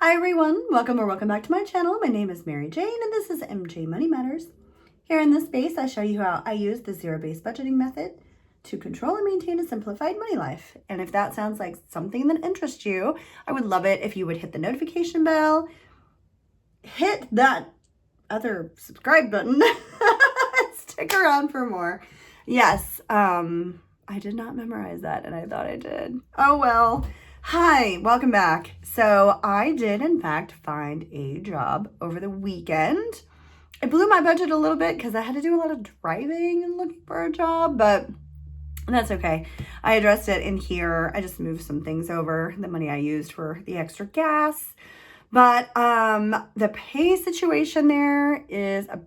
Hi everyone, welcome or welcome back to my channel. My name is Mary Jane and this is MJ Money Matters. Here in this space, I show you how I use the zero-based budgeting method to control and maintain a simplified money life. And if that sounds like something that interests you, I would love it if you would hit the notification bell, hit that other subscribe button, stick around for more. Yes, I did not memorize that and I thought I did. Oh well. Hi, welcome back. So I did in fact find a job over the weekend. It blew my budget a little bit because I had to do a lot of driving and looking for a job, but that's okay. I addressed it in here. I just moved some things over, the money I used for the extra gas. But the pay situation there is a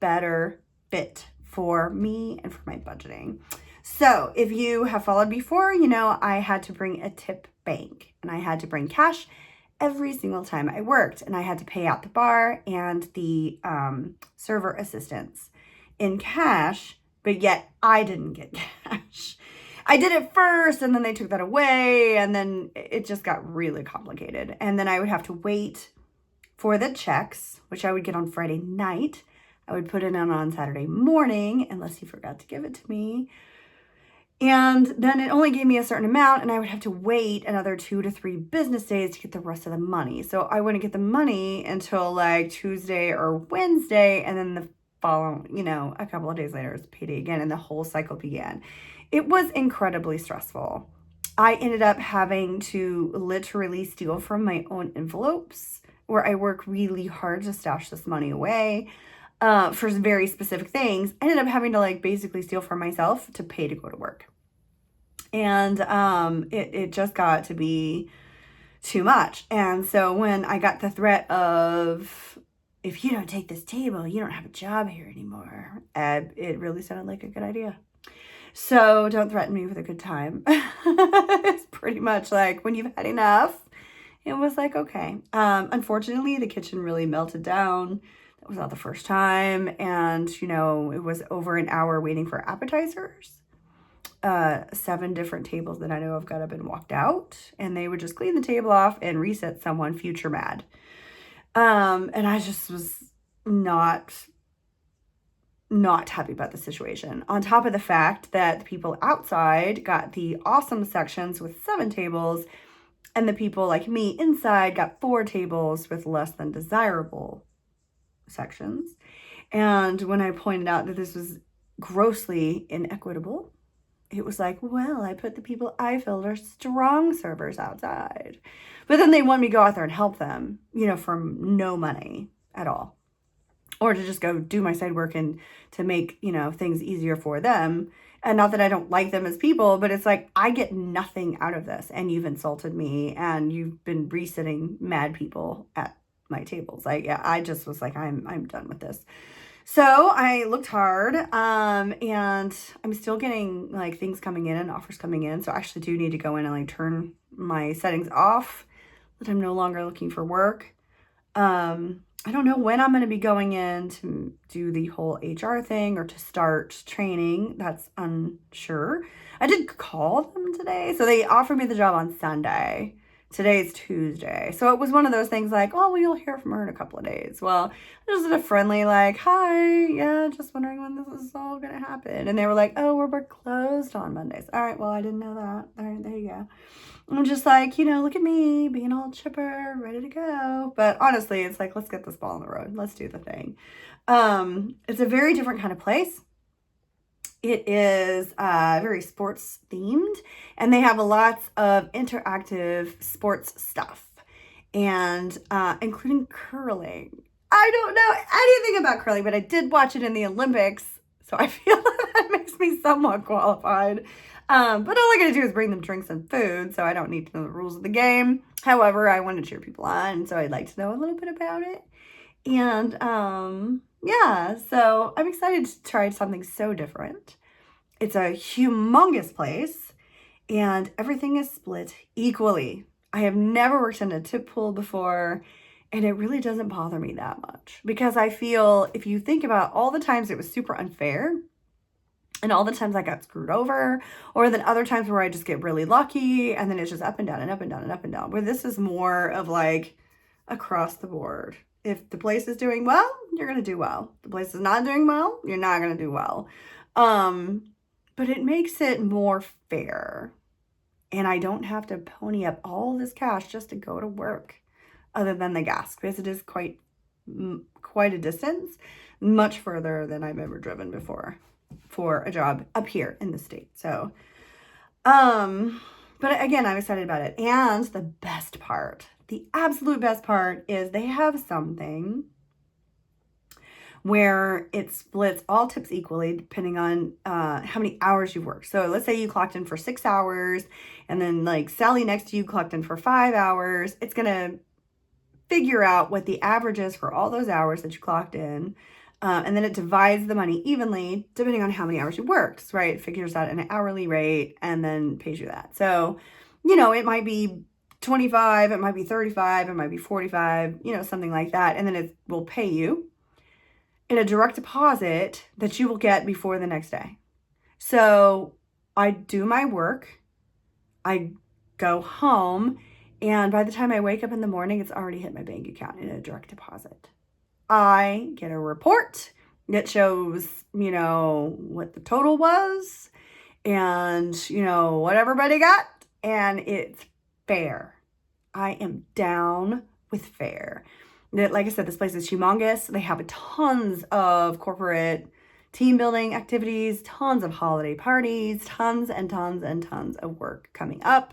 better fit for me and for my budgeting. So if you have followed before, you know I had to bring a tip bank and I had to bring cash every single time I worked, and I had to pay out the bar and the server assistants in cash, but yet I didn't get cash. I did it first and then they took that away and then it just got really complicated. And then I would have to wait for the checks, which I would get on Friday night. I would put it in on Saturday morning unless he forgot to give it to me. And then it only gave me a certain amount and I would have to wait another 2 to 3 business days to get the rest of the money. So I wouldn't get the money until like Tuesday or Wednesday, and then the following, a couple of days later it's payday again, and the whole cycle began. It was incredibly stressful. I ended up having to literally steal from my own envelopes where I work really hard to stash this money away. For very specific things. I ended up having to basically steal from myself to pay to go to work. And it just got to be too much. And so when I got the threat of, if you don't take this table, you don't have a job here anymore, it really sounded like a good idea. So don't threaten me with a good time. It's pretty much like when you've had enough, it was like, okay. Unfortunately, the kitchen really melted down. It was not the first time. And, it was over an hour waiting for appetizers. 7 different tables that I know of got up and walked out. And they would just clean the table off and reset someone future mad. And I just was not happy about the situation. On top of the fact that the people outside got the awesome sections with 7 tables. And the people like me inside got 4 tables with less than desirable sections. And when I pointed out that this was grossly inequitable, it was like, well, I put the people I filled are strong servers outside. But then they want me to go out there and help them, for no money at all. Or to just go do my side work and to make, things easier for them. And not that I don't like them as people, but it's like, I get nothing out of this. And you've insulted me and you've been resetting mad people at my tables. I just was like, I'm done with this. So I looked hard, and I'm still getting things coming in and offers coming in. So I actually do need to go in and turn my settings off, that I'm no longer looking for work. I don't know when I'm going to be going in to do the whole HR thing or to start training. That's unsure. I did call them today. So they offered me the job on Sunday. Today's Tuesday. So it was one of those things like, oh, well, you'll hear from her in a couple of days. Well, just a friendly hi, yeah, just wondering when this is all going to happen. And they were like, oh, we're closed on Mondays. All right, well, I didn't know that. All right, there you go. I'm just like, look at me being all chipper, ready to go. But honestly, it's like, let's get this ball on the road. Let's do the thing. It's a very different kind of place. It is very sports themed, and they have lots of interactive sports stuff, and including curling. I don't know anything about curling, but I did watch it in the Olympics, so I feel that makes me somewhat qualified. But all I gotta do is bring them drinks and food, so I don't need to know the rules of the game. However, I want to cheer people on, so I'd like to know a little bit about it. And yeah, so I'm excited to try something so different. It's a humongous place and everything is split equally. I have never worked in a tip pool before, and it really doesn't bother me that much because I feel, if you think about all the times it was super unfair and all the times I got screwed over, or then other times where I just get really lucky and then it's just up and down and up and down and up and down, where this is more of across the board. If the place is doing well, you're going to do well. If the place is not doing well, you're not going to do well. But it makes it more fair. And I don't have to pony up all this cash just to go to work, other than the gas, because it is quite a distance, much further than I've ever driven before for a job up here in the state. So, but again, I'm excited about it. And the best part, the absolute best part, is they have something where it splits all tips equally depending on how many hours you've worked. So let's say you clocked in for 6 hours, and then like Sally next to you clocked in for 5 hours. It's going to figure out what the average is for all those hours that you clocked in. And then it divides the money evenly depending on how many hours you worked, right? It figures out an hourly rate and then pays you that. So, you know, it might be 25, it might be 35, it might be 45, you know, something like that. And then it will pay you in a direct deposit that you will get before the next day. So I do my work, I go home, and by the time I wake up in the morning, it's already hit my bank account in a direct deposit. I get a report that shows, you know, what the total was and, you know, what everybody got, and it's fair. I am down with fair. Like I said, this place is humongous. They have tons of corporate team building activities, tons of holiday parties, tons and tons and tons of work coming up.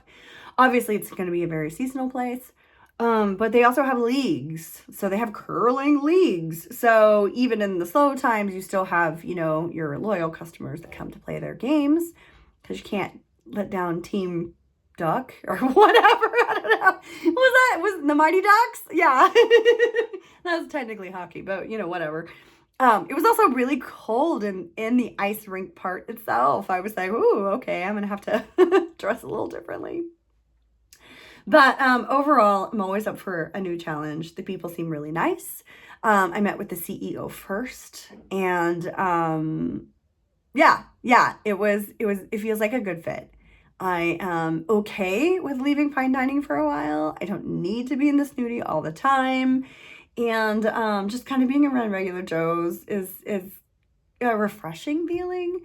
Obviously, it's going to be a very seasonal place, but they also have leagues. So they have curling leagues. So even in the slow times, you still have, you know, your loyal customers that come to play their games, because you can't let down Team Duck or whatever. I don't know. Was the Mighty Ducks? Yeah. That was technically hockey, but you know, whatever. It was also really cold in the ice rink part itself. I was like, ooh, okay, I'm going to have to dress a little differently. But overall, I'm always up for a new challenge. The people seem really nice. I met with the CEO first, and it feels like a good fit. I am okay with leaving fine dining for a while. I don't need to be in the snooty all the time. And just kind of being around regular Joes is a refreshing feeling.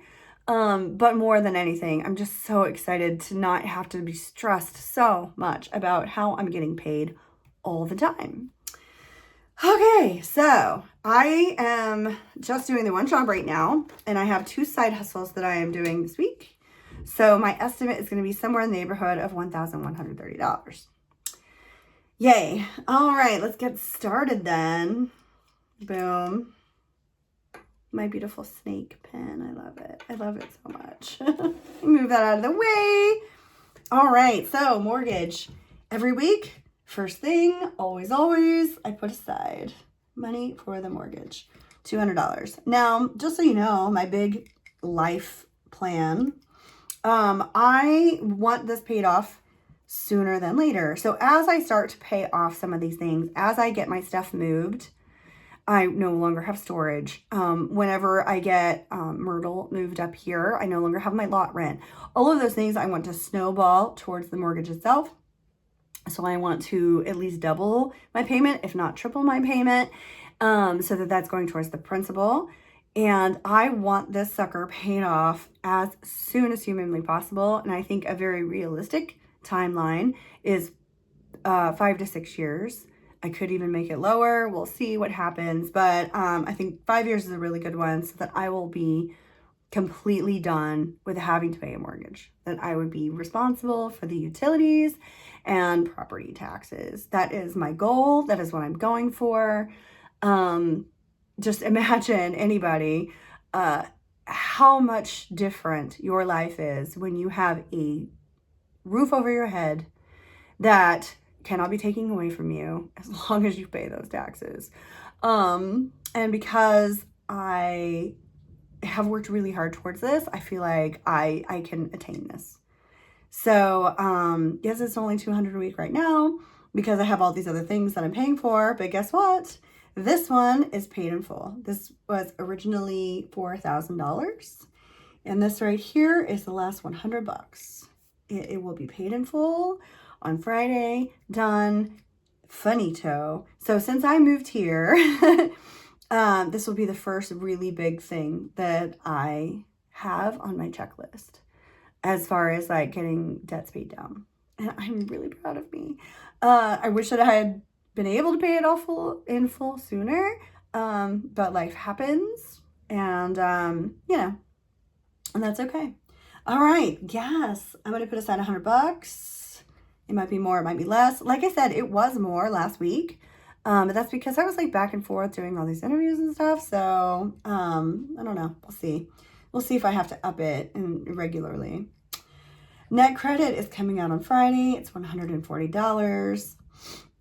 But more than anything, I'm just so excited to not have to be stressed so much about how I'm getting paid all the time. Okay, so I am just doing the one job right now, and I have 2 side hustles that I am doing this week. So my estimate is going to be somewhere in the neighborhood of $1,130. Yay. All right, let's get started then. Boom. My beautiful snake pen. I love it. I love it so much. Move that out of the way. All right, so mortgage. Every week, first thing, always, I put aside money for the mortgage. $200. Now, just so you know, my big life plan, I want this paid off sooner than later. So as I start to pay off some of these things, as I get my stuff moved, I no longer have storage. Whenever I get Myrtle moved up here, I no longer have my lot rent. All of those things I want to snowball towards the mortgage itself. So I want to at least double my payment, if not triple my payment, so that that's going towards the principal. And I want this sucker paid off as soon as humanly possible. And I think a very realistic timeline is 5 to 6 years. I could even make it lower. We'll see what happens. But I think 5 years is a really good one, so that I will be completely done with having to pay a mortgage. That I would be responsible for the utilities and property taxes. That is my goal. That is what I'm going for. Just imagine anybody, how much different your life is when you have a roof over your head that cannot be taken away from you as long as you pay those taxes. And because I have worked really hard towards this, I feel like I can attain this. So, yes, it's only $200 a week right now because I have all these other things that I'm paying for, but guess what? This one is paid in full. This was originally $4,000. And this right here is the last $100. It will be paid in full on Friday, done, Funito. So since I moved here, this will be the first really big thing that I have on my checklist as far as like getting debts paid down. And I'm really proud of me. I wish that I had been able to pay it all in full sooner. But life happens and, you know, and that's okay. All right. Gas. I'm going to put aside $100. It might be more, it might be less. Like I said, it was more last week. But that's because I was like back and forth doing all these interviews and stuff. So, I don't know. We'll see. We'll see if I have to up it regularly. Net credit is coming out on Friday. It's $140.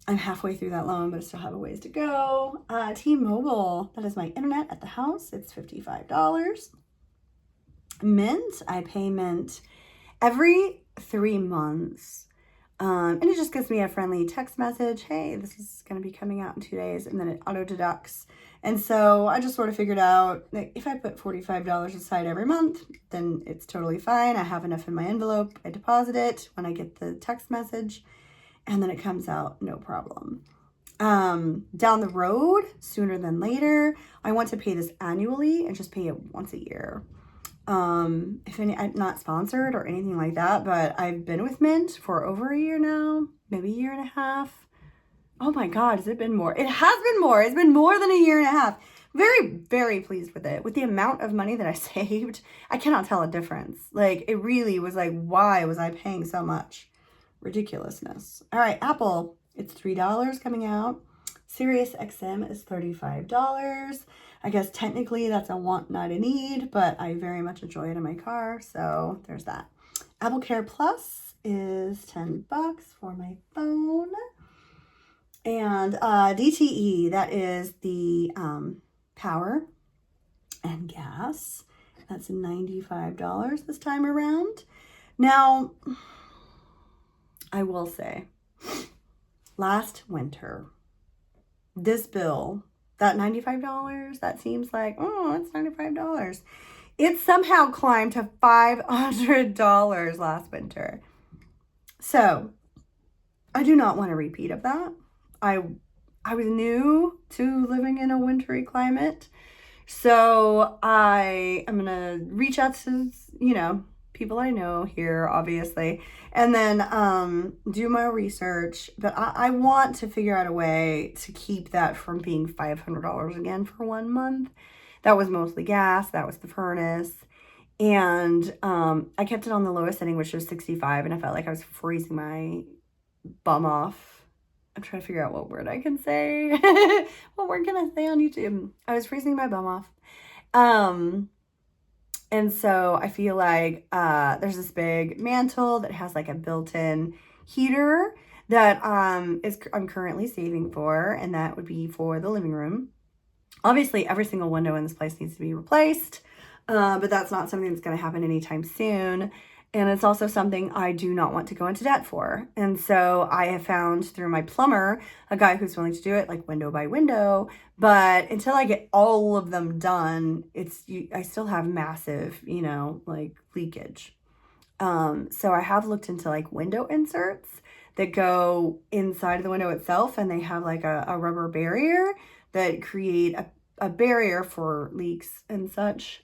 I'm halfway through that loan, but I still have a ways to go. T-Mobile, that is my internet at the house. It's $55. Mint, I pay Mint every 3 months. And it just gives me a friendly text message. Hey, this is going to be coming out in 2 days. And then it auto deducts. And so I just sort of figured out that if I put $45 aside every month, then it's totally fine. I have enough in my envelope. I deposit it when I get the text message. And then it comes out, no problem. Down the road, sooner than later, I want to pay this annually and just pay it once a year. I'm not sponsored or anything like that, but I've been with Mint for over a year now, maybe a year and a half. Oh my God, has it been more? It has been more. It's been more than a year and a half. Very, very pleased with it. With the amount of money that I saved, I cannot tell a difference. Like, it really was like, why was I paying so much? Ridiculousness. All right, Apple, it's $3 coming out. Sirius XM is $35. I guess technically that's a want, not a need, but I very much enjoy it in my car, so there's that. Apple Care Plus is $10 for my phone. And DTE, that is the power and gas. That's $95 this time around. Now, I will say, last winter, this bill, that $95, that seems like, oh, it's $95. It somehow climbed to $500 last winter. So, I do not want a repeat of that. I was new to living in a wintry climate. So, I am going to reach out to, people I know here, obviously, and then do my research. But I want to figure out a way to keep that from being $500 again for 1 month. That was mostly gas. That was the furnace. And I kept it on the lowest setting, which was 65, and I felt like I was freezing my bum off. I'm trying to figure out what word I can say. What word can I say on YouTube? I was freezing my bum off. And so I feel like there's this big mantle that has like a built-in heater that I'm currently saving for, and that would be for the living room. Obviously, every single window in this place needs to be replaced, but that's not something that's going to happen anytime soon. And it's also something I do not want to go into debt for. And so I have found through my plumber a guy who's willing to do it like window by window. But until I get all of them done, I still have massive, like leakage. So I have looked into like window inserts that go inside of the window itself, and they have like a rubber barrier that create a barrier for leaks and such.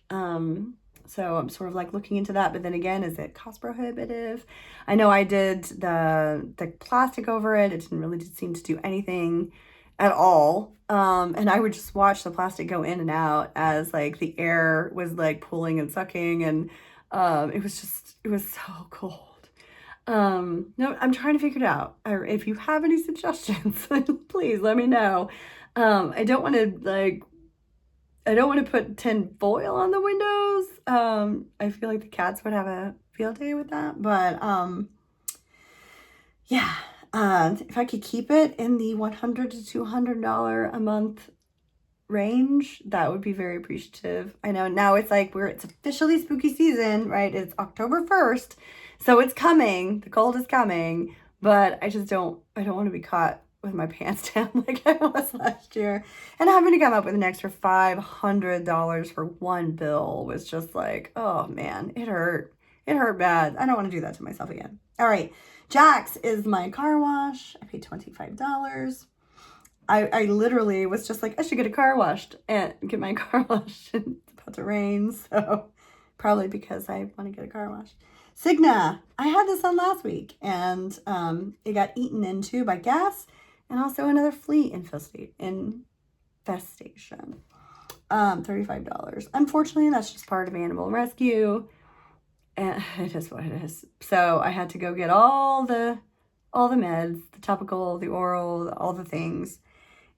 So I'm sort of like looking into that, but then again, is it cost prohibitive? I know I did the plastic over it. It didn't really seem to do anything at all. And I would just watch the plastic go in and out as like the air was like pulling and sucking, and it was so cold. No, I'm trying to figure it out. If you have any suggestions, please let me know. I don't want to put tin foil on the windows. I feel like the cats would have a field day with that. But yeah, if I could keep it in the $100 to $200 a month range, that would be very appreciative. I know now it's like it's officially spooky season, right? It's October 1st, so it's coming. The cold is coming, but I don't want to be caught with my pants down like I was last year. And having to come up with an extra $500 for one bill was just like, oh man, it hurt. It hurt bad. I don't want to do that to myself again. All right, Jack's is my car wash. I paid $25. I literally was just like, I should get a car washed and get my car washed. And it's about to rain, so probably because I want to get a car wash. Cigna. I had this on last week, and it got eaten into by gas and also another flea infestation. $35. Unfortunately, that's just part of animal rescue, and it is what it is. So I had to go get all the meds, the topical, the oral, all the things.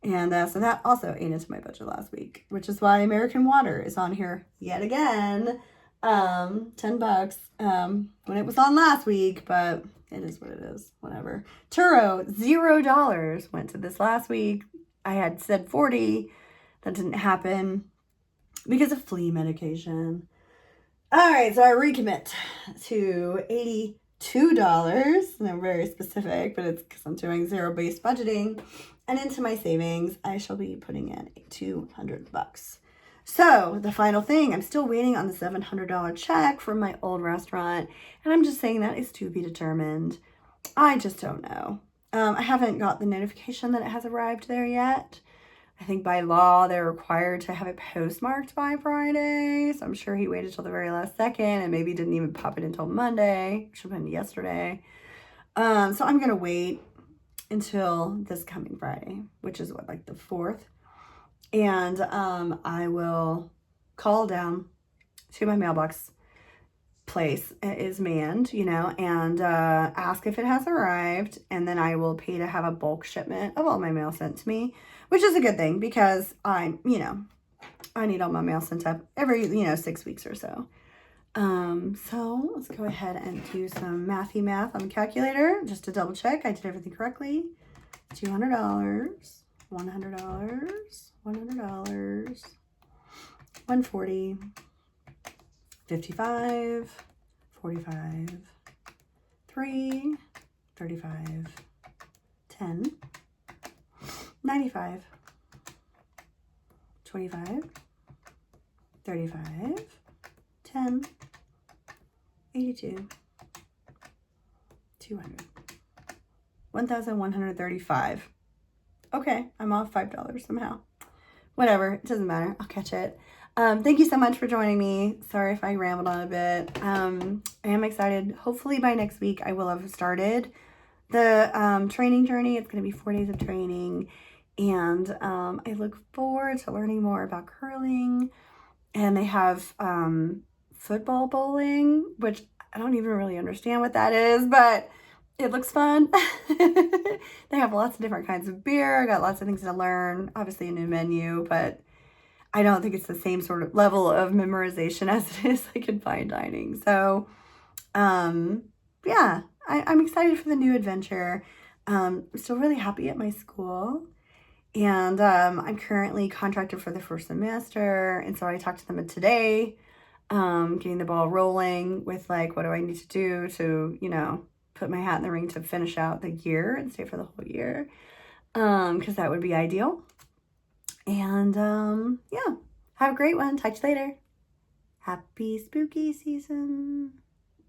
And so that also ate into my budget last week, which is why American Water is on here yet again. $10 when it was on last week, but it is what it is. Whatever. Turo, $0 went to this last week. I had said 40. That didn't happen because of flea medication. All right, so I recommit to $82. And I'm very specific, but it's because I'm doing zero-based budgeting. And into my savings, I shall be putting in $200. So the final thing, I'm still waiting on the $700 check from my old restaurant. And I'm just saying that is to be determined. I just don't know. I haven't got the notification that it has arrived there yet. I think by law, they're required to have it postmarked by Friday. So I'm sure he waited till the very last second and maybe didn't even pop it until Monday. Should have been yesterday. So I'm going to wait until this coming Friday, which is what, like the 4th. And I will call down to my mailbox place. It is manned, you know, and ask if it has arrived. And then I will pay to have a bulk shipment of all my mail sent to me, which is a good thing because I need all my mail sent up every, 6 weeks or so. So let's go ahead and do some mathy math on the calculator just to double check I did everything correctly. $200, $100, $100, $140, $55, $45, $3, $35, $10, $95, $25, $35, $10, $82, $200, $1,135. Okay, I'm off $5 somehow. Whatever, it doesn't matter. I'll catch it. Thank you so much for joining me. Sorry if I rambled on a bit. I am excited. Hopefully by next week I will have started the training journey. It's going to be 4 days of training. And I look forward to learning more about curling. And they have football bowling, which I don't even really understand what that is, but it looks fun. They have lots of different kinds of beer. I got lots of things to learn. Obviously a new menu, but I don't think it's the same sort of level of memorization as it is like in fine dining. So, yeah, I'm excited for the new adventure. I'm still really happy at my school. And I'm currently contracted for the first semester. And so I talked to them today, getting the ball rolling with like, what do I need to do to, put my hat in the ring to finish out the year and stay for the whole year. Because that would be ideal. And yeah, have a great one. Talk to you later. Happy spooky season.